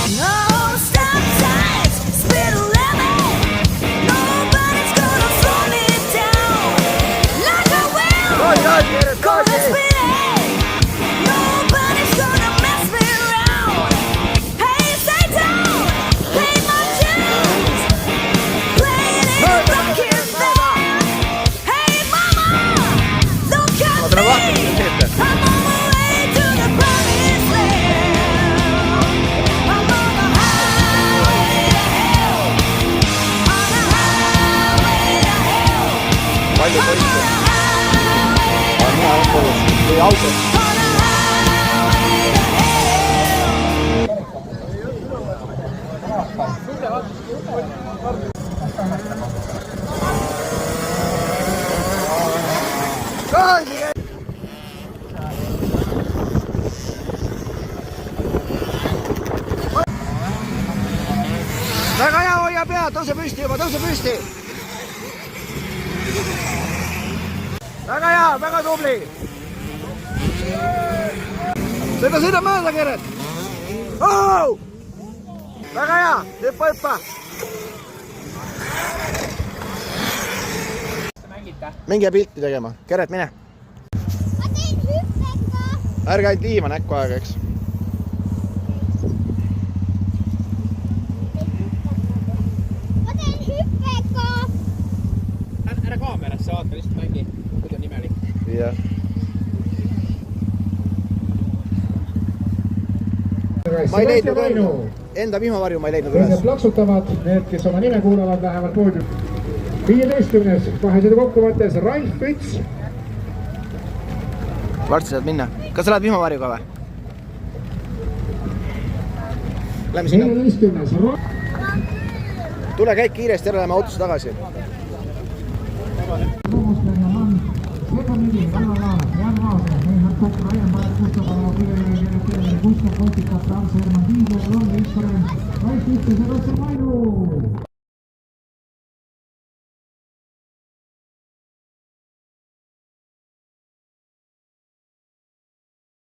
No stop signs, speed limit. Nobody's gonna slow me down. Like a wheel, gonna spin it. Nobody's gonna mess me around. Hey, stay down, pay my dues. Playing it rockin' band. Hey, mama, look at me. I'm on my way to the promised land. I'm on the highway to hell. On the highway to hell. palju I'm on poisse? the highway to Mina olen kodus. Või autos. on the highway to hell. Väga hea, hoia pead, tõuse püsti juba, tõuse püsti. Väga hea, väga tubli. Sõida mööda, Keret. Oh! Väga hea, hüppa. Minge pilti tegema. Keret, mine. Ma teen hüppega. Ärge ainult liima näkku aega, eks. Ma teen hüppega. Ära kaamerasse vaata, lihtsalt mängi, muidu on imelik. Jah. Ma ei leidnud enda vihmavarju, ma ei leidnud üles. Need plaksutavad, need, kes oma nime kuulavad, lähevad poodium. 15. vahesid kokkuvõttes Ralf Püts. Varsti saad minna. Kas sa lähed vihmavarjuga või? Lähme sinna. 14. Tule, käid kiiresti ära, lähme autosse tagasi. Tomustenna Mann, Segamini, Valalaar, Jan Vaasa, Reinhard Kokk, Raian Paet, Gustav Alo, Kive, Gustav Kotikas, Ars Herman Tiiger, Lorne Istoren, Ralf Püts ja Sebastian Mainu.